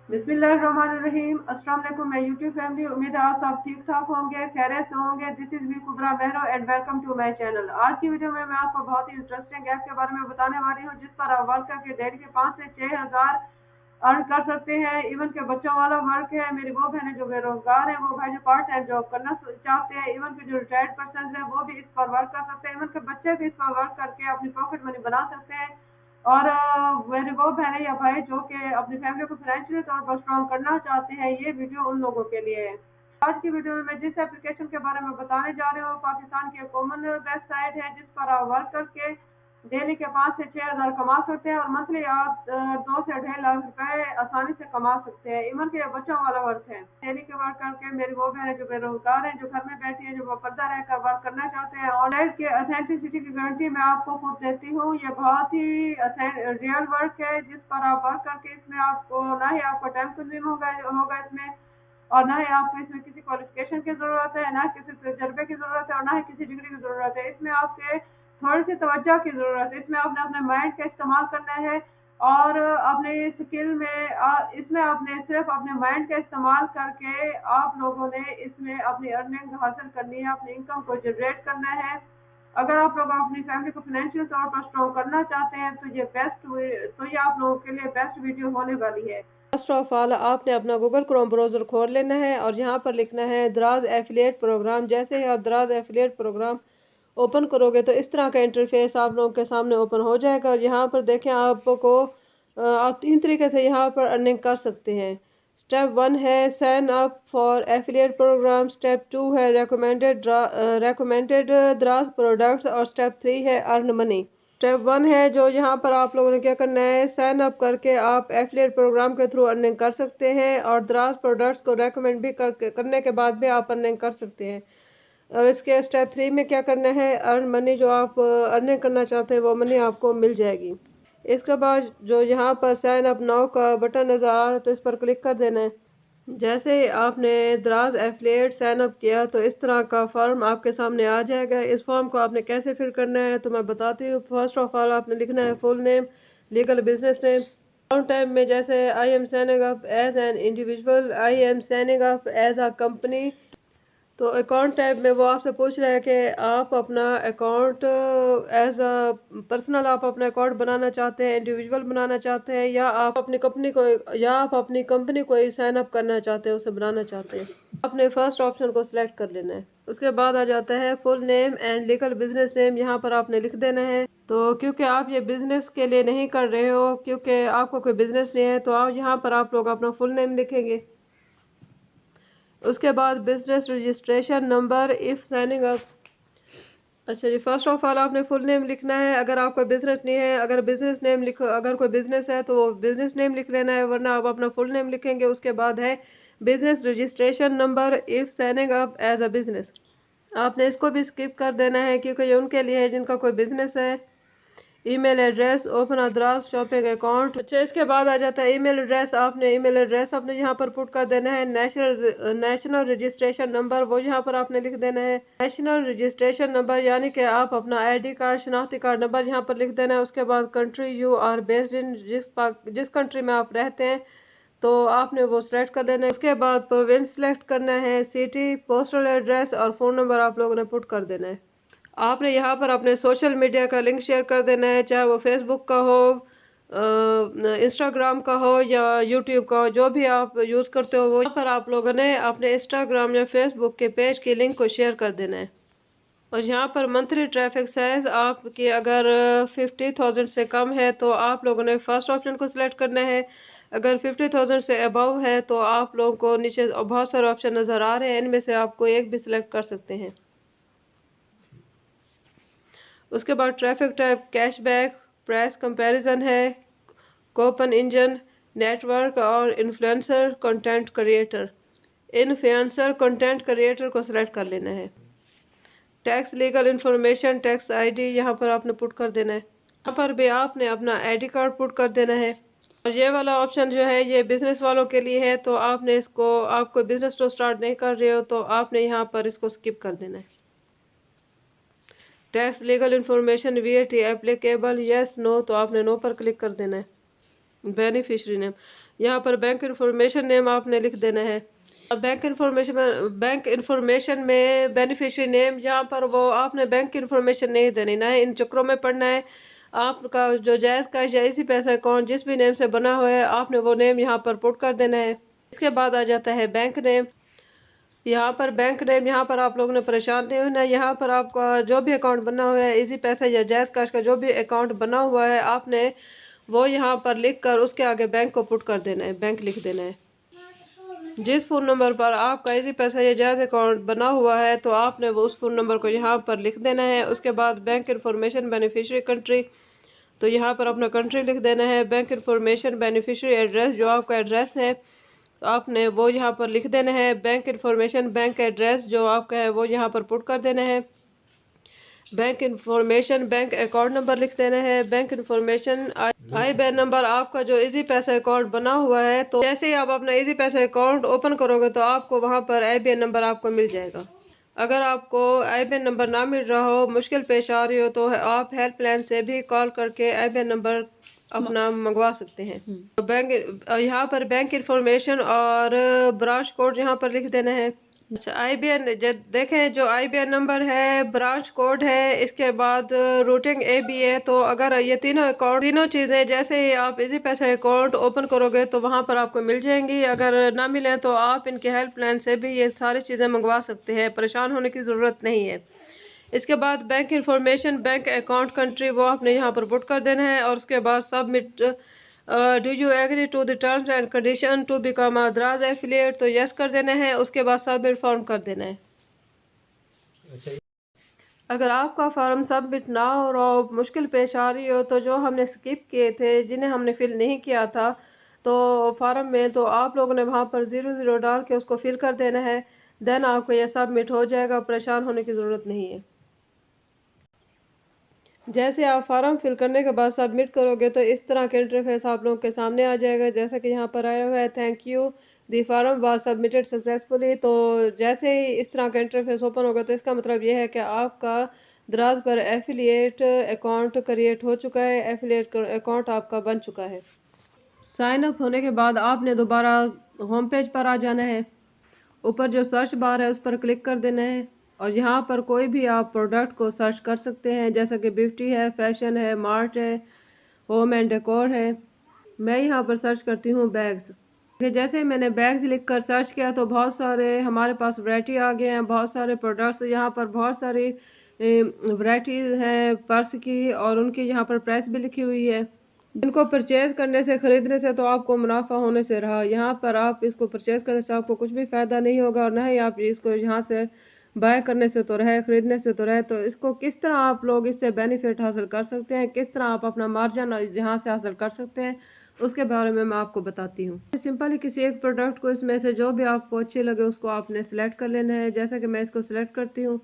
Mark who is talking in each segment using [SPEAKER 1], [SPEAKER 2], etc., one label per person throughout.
[SPEAKER 1] बिस्मिल्लाहिर्रहमानिर्रहीम। अस्सलाम वालेकुम। मैं यूट्यूब फैमिली, उम्मीद है आप सब ठीक ठाक होंगे, खैरियत से होंगे। This is me Kubra Mehro and welcome to my channel. आज की वीडियो में मैं आपको बहुत ही इंटरेस्टिंग ऐप के बारे में बताने वाली हूँ, जिस पर आप वर्क करके डेली के 5 से 6 हज़ार अर्न कर सकते हैं। इवन के बच्चों वाला वर्क है। मेरी वो बहनें जो बेरोजगार हैं, वो भाई जो पार्ट टाइम जॉब करना चाहते हैं, इवन के जो रिटायर्ड पर्सन हैं, वो भी इस पर वर्क कर सकते हैं। इवन के बच्चे भी इस पर वर्क करके अपनी पॉकेट मनी बना सकते हैं। और मेरी वो बहनें या भाई जो कि अपनी फैमिली को फाइनेंशियली तौर पर स्ट्रॉन्ग करना चाहते हैं, ये वीडियो उन लोगों के लिए है। आज की वीडियो में मैं जिस एप्लीकेशन के बारे में बताने जा रही हूँ, पाकिस्तान की एक कॉमन वेबसाइट है, जिस पर आप वर्क करके डेली के 5 से 6 हज़ार कमा सकते हैं और मंथली आप 2 से 2.5 लाख रुपए आसानी से कमा सकते हैं। इवन के बच्चों वाला वर्क है। डेली के वर्क करके मेरी वो बहन है जो बेरोजगार है, जो घर में बैठी है, जो पर्दा रहकर वर्क करना चाहते हैं। ऑनलाइन के अथेंटिसिटी की गारंटी मैं आपको खुद देती हूँ। ये बहुत ही रियल वर्क है, जिस पर आप वर्क करके इसमें आपको ना ही आपका टाइम कंज्यूम होगा होगा इसमें, और ना ही आपको इसमें किसी क्वालिफिकेशन की ज़रूरत है, ना किसी तजर्बे की ज़रूरत है, और ना ही किसी डिग्री की ज़रूरत है। इसमें आपके थोड़ी सी तवज्जो की ज़रूरत है। इसमें आपने अपने माइंड का इस्तेमाल करना है और अपने स्किल में इसमें आपने सिर्फ अपने माइंड का इस्तेमाल करके आप लोगों ने इसमें अपनी अर्निंग हासिल करनी है, अपनी इनकम को जनरेट करना है। अगर आप लोग अपनी फैमिली को फाइनेंशियल तौर पर स्ट्रॉन्ग करना चाहते हैं, तो ये आप लोगों के लिए बेस्ट वीडियो होने वाली है। फर्स्ट ऑफ ऑल आपने अपना गूगल क्रोम ब्राउज़र खोल लेना है और यहाँ पर लिखना है दराज एफिलिएट प्रोग्राम। जैसे ही आप दराज एफिलिएट प्रोग्राम ओपन करोगे तो इस तरह का इंटरफेस आप लोगों के सामने ओपन हो जाएगा। और यहाँ पर देखें आपको आप 3 तरीके से यहाँ पर अर्निंग कर सकते हैं। स्टेप 1 है sign up for affiliate program, step 2 है रेकमेंडेड दराज प्रोडक्ट्स, और स्टेप 3 है अर्न मनी। स्टेप 1 है जो यहाँ पर आप लोगों ने क्या करना है, साइन अप करके आप एफिलिएट प्रोग्राम के थ्रू अर्निंग कर सकते हैं और दराज प्रोडक्ट्स को रेकमेंड भी करने के बाद भी आप अर्निंग कर सकते हैं। और इसके स्टेप 3 में क्या करना है, अर्न मनी, जो आप अर्निंग करना चाहते हैं वो मनी आपको मिल जाएगी। इसके बाद जो यहाँ पर साइन अप नाउ का बटन नज़र आ रहा है, तो इस पर क्लिक कर देना है। जैसे ही आपने दराज एफिलिएट साइन अप किया तो इस तरह का फॉर्म आपके सामने आ जाएगा। इस फॉर्म को आपने कैसे फिल करना है तो मैं बताती हूँ। फर्स्ट ऑफ ऑल आपने लिखना है full name, legal business name. Account type में जैसे I am signing up as an individual, I am signing up as a company. तो अकाउंट टाइप में वो आपसे पूछ रहा है कि आप अपना अकाउंट एज अ पर्सनल आप अपना अकाउंट बनाना चाहते हैं, इंडिविजुअल बनाना चाहते हैं, या आप अपनी कंपनी को ही साइन अप करना चाहते हैं, उसे बनाना चाहते हैं। आपने फर्स्ट ऑप्शन को सिलेक्ट कर लेना है। उसके बाद आ जाता है full name and legal business name. यहाँ पर आपने लिख देना है। तो क्योंकि आप ये बिजनेस के लिए नहीं कर रहे हो, क्योंकि आपको कोई बिजनेस नहीं है, तो आप यहाँ पर आप लोग अपना फुल नेम लिखेंगे। उसके बाद business registration number if signing up. अच्छा जी, फर्स्ट ऑफ ऑल आपने फुल नेम लिखना है। अगर आपका बिजनेस नहीं है, अगर बिजनेस नेम लिखो, अगर कोई बिजनेस है तो वो बिजनेस नेम लिख लेना है, वरना आप अपना फुल नेम लिखेंगे। उसके बाद है business registration number if signing up as a business. आपने इसको भी स्किप कर देना है, क्योंकि ये उनके लिए है जिनका कोई बिजनेस है। ईमेल एड्रेस, ओपन अदराज शॉपिंग अकाउंट। अच्छा, इसके बाद आ जाता है ईमेल एड्रेस। आपने ईमेल एड्रेस अपने यहाँ पर पुट कर देना है। नेशनल रजिस्ट्रेशन नंबर, वो यहाँ पर आपने लिख देना है। नेशनल रजिस्ट्रेशन नंबर यानी कि आप अपना आईडी कार्ड, शनाख्ती कार्ड नंबर यहाँ पर लिख देना है। उसके बाद country you are based in, जिस कंट्री में आप रहते हैं तो आपने वो सिलेक्ट कर देना है। उसके बाद प्रोविंस सिलेक्ट करना है, सिटी, पोस्टल एड्रेस और फ़ोन नंबर आप लोगों ने पुट कर देना है। आपने यहाँ पर अपने सोशल मीडिया का लिंक शेयर कर देना है, चाहे वो फेसबुक का हो, इंस्टाग्राम का हो या यूट्यूब का हो, जो भी आप यूज़ करते हो। वो यहाँ पर आप लोगों ने अपने इंस्टाग्राम या फेसबुक के पेज की लिंक को शेयर कर देना है। और यहाँ पर मंथली ट्रैफिक साइज आपकी अगर 50,000 से कम है तो आप लोगों ने फर्स्ट ऑप्शन को सिलेक्ट करना है। अगर 50,000 से अबव है तो आप लोगों को नीचे बहुत सारे ऑप्शन नज़र आ रहे हैं, इनमें से आपको एक भी सिलेक्ट कर सकते हैं। उसके बाद traffic type cashback, price comparison है, कूपन इंजन, नेटवर्क और इन्फ्लुएंसर कंटेंट क्रिएटर को सिलेक्ट कर लेना है। Tax legal information, tax ID यहाँ पर आपने पुट कर देना है। यहाँ पर भी आपने अपना आईडी कार्ड पुट कर देना है। और ये वाला ऑप्शन जो है ये बिजनेस वालों के लिए है, तो आपने इसको, आप कोई बिजनेस तो स्टार्ट नहीं कर रहे हो तो आपने यहाँ पर इसको स्किप कर देना है। Tax legal information VAT applicable, yes no, तो आपने नो पर क्लिक कर देना है। बेनिफिशरी नेम, यहाँ पर बैंक इंफॉर्मेशन नेम आपने लिख देना है। बैंक इंफॉर्मेशन में बेनिफिशियरी नेम, यहाँ पर वो आपने बैंक इंफॉर्मेशन नहीं देनी, ना इन चक्रों में पड़ना है। आपका जो जायज़ कैश या इसी पैसा अकाउंट जिस भी नेम से बना हुआ है आपने वो नेम यहाँ पर पुट कर देना है। इसके बाद आ जाता है बैंक नेम। यहाँ पर बैंक नेम, यहाँ पर आप लोगों ने परेशान नहीं होना। यहाँ पर आपका जो भी अकाउंट बना हुआ है, इजी पैसा या जायज़ कैश का जो भी अकाउंट बना हुआ है, आपने वो यहाँ पर लिख कर उसके आगे बैंक को पुट कर देना है, बैंक लिख देना है। जिस फ़ोन नंबर पर आपका इजी पैसा या जायज़ अकाउंट बना हुआ है तो आपने वो उस फ़ोन नंबर को यहाँ पर लिख देना है। उसके बाद बैंक इंफॉर्मेशन बेनिफिशियरी कंट्री, तो यहाँ पर अपना कंट्री लिख देना है। बैंक इंफॉर्मेशन बेनिफिशियरी एड्रेस, जो आपका एड्रेस है तो आपने वो यहाँ पर लिख देना है। बैंक इंफॉर्मेशन बैंक एड्रेस जो आपका है वो यहाँ पर पुट कर देना है। Bank information bank account number लिख देना है। बैंक इंफॉर्मेशन आई बैन नंबर, आपका जो इजी पैसा अकाउंट बना हुआ है तो जैसे ही आप अपना इजी पैसा अकाउंट ओपन करोगे तो आपको वहाँ पर IBAN नंबर आपको मिल जाएगा। अगर आपको IBAN नंबर ना मिल रहा हो, मुश्किल पेश आ रही हो, तो आप हेल्पलाइन से भी कॉल करके IBAN नंबर अपना मंगवा सकते हैं। तो बैंक यहाँ पर बैंक इंफॉर्मेशन और ब्रांच कोड यहाँ पर लिख देना है। अच्छा, IBAN देखें, जो IBAN नंबर है, ब्रांच कोड है, इसके बाद रूटिंग AB है। तो अगर ये तीनों चीज़ें जैसे ही आप इजी पैसा अकाउंट ओपन करोगे तो वहाँ पर आपको मिल जाएंगी। अगर ना मिले तो आप इनके हेल्पलाइन से भी ये सारी चीज़ें मंगवा सकते हैं, परेशान होने की ज़रूरत नहीं है। इसके बाद bank information bank account country वो आपने यहाँ पर पुट कर देना है और उसके बाद submit do you agree to the terms and condition to become a Daraz affiliate, तो यस कर देना है। उसके बाद सबमिट फॉर्म कर देना है। अगर आपका फॉर्म सबमिट ना हो और मुश्किल पेश आ रही हो तो जो हमने स्किप किए थे, जिन्हें हमने फिल नहीं किया था तो फॉर्म में, तो आप लोगों ने वहाँ पर 00 डाल के उसको फिल कर देना है। देन आपको यह सबमिट हो जाएगा, परेशान होने की ज़रूरत नहीं है। जैसे आप फॉर्म फिल करने के बाद सबमिट करोगे तो इस तरह का इंटरफेस आप लोगों के सामने आ जाएगा, जैसा कि यहाँ पर आया हुआ है, thank you the form was submitted successfully. तो जैसे ही इस तरह का इंटरफेस ओपन होगा तो इसका मतलब ये है कि आपका दराज पर एफिलिएट अकाउंट क्रिएट हो चुका है, एफिलिएट अकाउंट आपका बन चुका है। साइन अप होने के बाद आपने दोबारा होम पेज पर आ जाना है। ऊपर जो सर्च बार है उस पर क्लिक कर देना है और यहाँ पर कोई भी आप प्रोडक्ट को सर्च कर सकते हैं, जैसा कि ब्यूटी है, फैशन है, मार्ट है, होम एंड डेकोर है। मैं यहाँ पर सर्च करती हूँ बैग्स। जैसे ही मैंने बैग्स लिख कर सर्च किया तो बहुत सारे हमारे पास वैरायटी आ गए हैं, बहुत सारे प्रोडक्ट्स। यहाँ पर बहुत सारी वैरायटीज़ हैं पर्स की और उनकी यहाँ पर प्राइस भी लिखी हुई है। इनको परचेज करने से, ख़रीदने से तो आपको मुनाफा होने से रहा। यहाँ पर आप इसको परचेज करने से आपको कुछ भी फ़ायदा नहीं होगा और ना ही आप इसको यहाँ से बाय करने से तो रहे, ख़रीदने से तो रहे। तो इसको किस तरह आप लोग इससे बेनिफिट हासिल कर सकते हैं, किस तरह आप अपना मार्जिन यहाँ से हासिल कर सकते हैं, उसके बारे में मैं आपको बताती हूँ। सिंपली किसी एक प्रोडक्ट को इसमें से जो भी आपको अच्छी लगे उसको आपने सेलेक्ट कर लेना है। जैसा कि मैं इसको सिलेक्ट करती हूँ।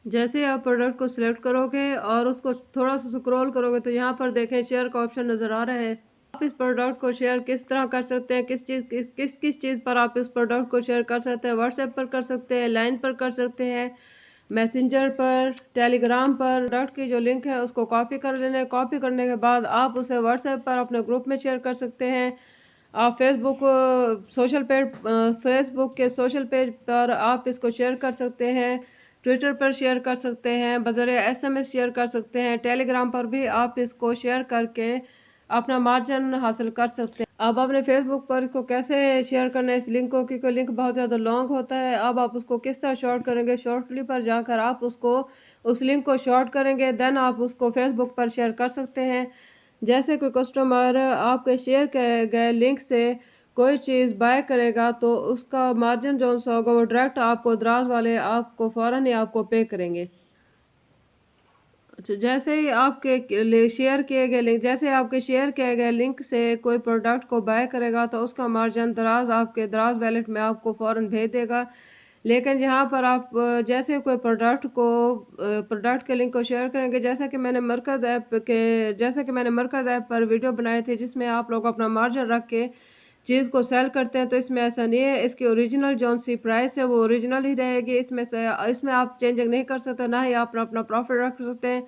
[SPEAKER 1] जैसे आप प्रोडक्ट को सिलेक्ट करोगे और उसको थोड़ा सा स्क्रॉल करोगे तो यहाँ पर देखें शेयर का ऑप्शन नज़र आ रहा है। आप इस प्रोडक्ट को शेयर किस तरह कर सकते हैं, किस चीज़ पर आप इस प्रोडक्ट को शेयर कर सकते हैं। व्हाट्सएप पर कर सकते हैं, लाइन पर कर सकते हैं, मैसेंजर पर, टेलीग्राम पर। प्रोडक्ट की जो लिंक है उसको कॉपी कर लेना है। कॉपी करने के बाद आप उसे व्हाट्सएप पर अपने ग्रुप में शेयर कर सकते हैं। आप फेसबुक के सोशल पेज पर आप इसको शेयर कर सकते हैं, ट्विटर पर शेयर कर सकते हैं, बज़रिया SMS शेयर कर सकते हैं, टेलीग्राम पर भी आप इसको शेयर करके अपना मार्जिन हासिल कर सकते हैं। अब अपने फेसबुक पर इसको कैसे शेयर करना है इस लिंक को, क्योंकि लिंक बहुत ज़्यादा लॉन्ग होता है। अब आप उसको किस तरह शॉर्ट करेंगे, शॉर्टली पर जाकर आप उसको उस लिंक को शॉर्ट करेंगे, देन आप उसको फेसबुक पर शेयर कर सकते हैं। जैसे कोई कस्टमर आपके शेयर किए गए लिंक से कोई चीज़ बाय करेगा तो उसका मार्जिन जो सा होगा वो डायरेक्ट आपको दराज वाले आपको फ़ौरन ही आपको पे करेंगे। अच्छा, जैसे ही आपके शेयर किए गए लिंक जैसे आपके शेयर किए गए लिंक से कोई प्रोडक्ट को बाय करेगा तो उसका मार्जिन दराज आपके दराज वैलेट में आपको फ़ौरन भेज देगा। लेकिन यहाँ पर आप जैसे कोई प्रोडक्ट के लिंक को शेयर करेंगे, जैसा कि मैंने मरकज़ ऐप पर वीडियो बनाए थे जिसमें आप लोग अपना मार्जिन रख के चीज़ को सेल करते हैं, तो इसमें ऐसा नहीं है। इसकी ओरिजिनल जो सी प्राइस है वो ओरिजिनल ही रहेगी। इसमें आप चेंजिंग नहीं कर सकते, ना ही आप अपना प्रॉफिट रख सकते हैं,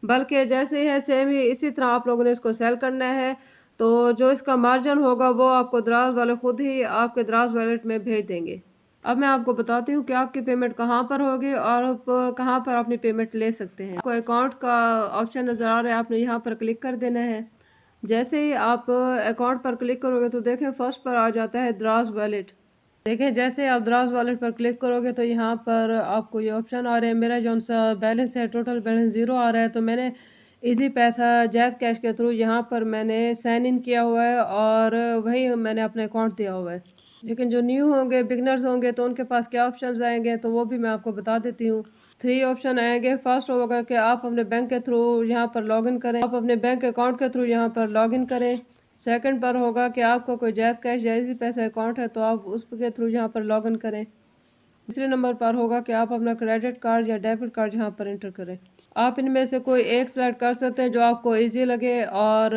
[SPEAKER 1] बल्कि जैसे है सेम ही इसी तरह आप लोगों ने इसको सेल करना है। तो जो इसका मार्जिन होगा वो आपको दराज वाले खुद ही आपके दराज वॉलेट में भेज देंगे। अब मैं आपको बताती हूँ कि आपकी पेमेंट कहाँ पर होगी और आप कहाँ पर अपनी पेमेंट ले सकते हैं। आपको अकाउंट का ऑप्शन नज़र आ रहा है, आपने यहाँ पर क्लिक कर देना है। जैसे ही आप अकाउंट पर क्लिक करोगे तो देखें फर्स्ट पर आ जाता है दराज वॉलेट। देखें जैसे आप दराज वॉलेट पर क्लिक करोगे तो यहाँ पर आपको ये ऑप्शन आ रहे हैं। मेरा जो सा बैलेंस है टोटल बैलेंस 0 आ रहा है, तो मैंने इजी पैसा जैज़ कैश के थ्रू यहाँ पर मैंने साइन इन किया हुआ है और वही मैंने अपने अकाउंट दिया हुआ है। लेकिन जो न्यू होंगे, बिगनर्स होंगे, तो उनके पास क्या ऑप्शंस आएंगे तो वो भी मैं आपको बता देती हूँ। 3 ऑप्शन आएंगे। फर्स्ट होगा कि आप अपने बैंक के थ्रू यहाँ पर लॉगिन करें, आप अपने बैंक अकाउंट के थ्रू यहाँ पर लॉगिन करें। सेकंड पर होगा कि आपको कोई जायज़ कैश या इजी पैसा अकाउंट है तो आप उसके थ्रू यहाँ पर लॉगिन करें। तीसरे नंबर पर होगा कि आप अपना क्रेडिट कार्ड या डेबिट कार्ड यहाँ पर एंटर करें। आप इनमें से कोई एक सेलेक्ट कर सकते हैं जो आपको इजी लगे और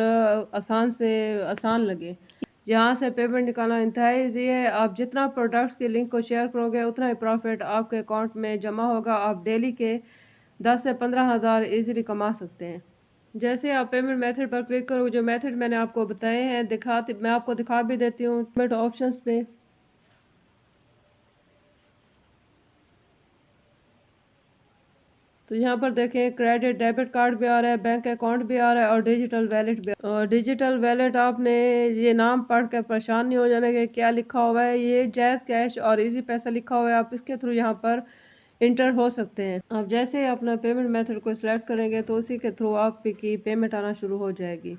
[SPEAKER 1] आसान से आसान लगे। यहाँ से पेमेंट निकालना इंतहाई ईजी है। आप जितना प्रोडक्ट्स की लिंक को शेयर करोगे उतना ही प्रॉफिट आपके अकाउंट में जमा होगा। आप डेली के 10 से 15 हज़ार ईजिली कमा सकते हैं। जैसे आप पेमेंट मेथड पर क्लिक करोगे, जो मेथड मैंने आपको बताए हैं मैं आपको दिखा भी देती हूँ पेमेंट ऑप्शंस पे। तो यहाँ पर देखें क्रेडिट डेबिट कार्ड भी आ रहा है, बैंक अकाउंट भी आ रहा है और डिजिटल वैलेट भी। और डिजिटल वैलेट आपने ये नाम पढ़ कर परेशान नहीं हो जाने के क्या लिखा हुआ है, ये जैज़ कैश और इजी पैसा लिखा हुआ है। आप इसके थ्रू यहाँ पर इंटर हो सकते हैं। आप जैसे ही अपना पेमेंट मेथड को सिलेक्ट करेंगे तो उसी के थ्रू आपकी पेमेंट आना शुरू हो जाएगी।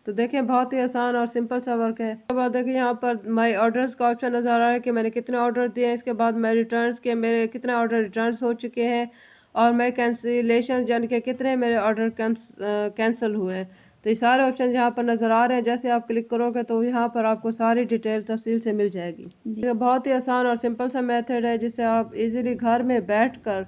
[SPEAKER 1] तो देखें बहुत ही आसान और सिंपल सा वर्क है। उसके बाद देखिए यहाँ पर माई ऑर्डर्स का ऑप्शन नज़र आ रहा है कि मैंने कितने ऑर्डर दिए हैं। इसके बाद मैं रिटर्न्स के मेरे कितने ऑर्डर रिटर्न्स हो चुके हैं और मैं कैंसिलेशन यानी कि कितने मेरे ऑर्डर कैंसिल हुए हैं। तो ये सारे ऑप्शन यहाँ पर नज़र आ रहे हैं। जैसे आप क्लिक करोगे तो यहाँ पर आपको सारी डिटेल तफसील से मिल जाएगी। ये बहुत ही आसान और सिंपल सा मेथड है जिससे आप इजीली घर में बैठकर,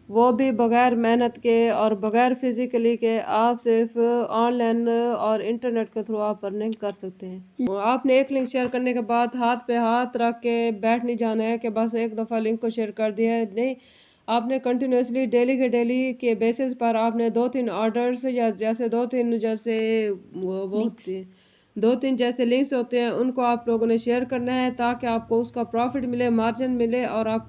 [SPEAKER 1] वो भी बगैर मेहनत के और बगैर फिजिकली के, आप सिर्फ ऑनलाइन और इंटरनेट के थ्रू आप अर्निंग कर सकते हैं। आपने एक लिंक शेयर करने के बाद हाथ पे हाथ रख के बैठ नहीं जाना है कि बस एक दफ़ा लिंक को शेयर कर दिया है, नहीं। आपने कंटिन्यूसली डेली के बेसिस पर आपने 2-3 ऑर्डर्स या जैसे 2-3 जैसे वो होती है 2-3 जैसे लिंक्स होते हैं उनको आप लोगों ने शेयर करना है ताकि आपको उसका प्रॉफिट मिले, मार्जिन मिले और आप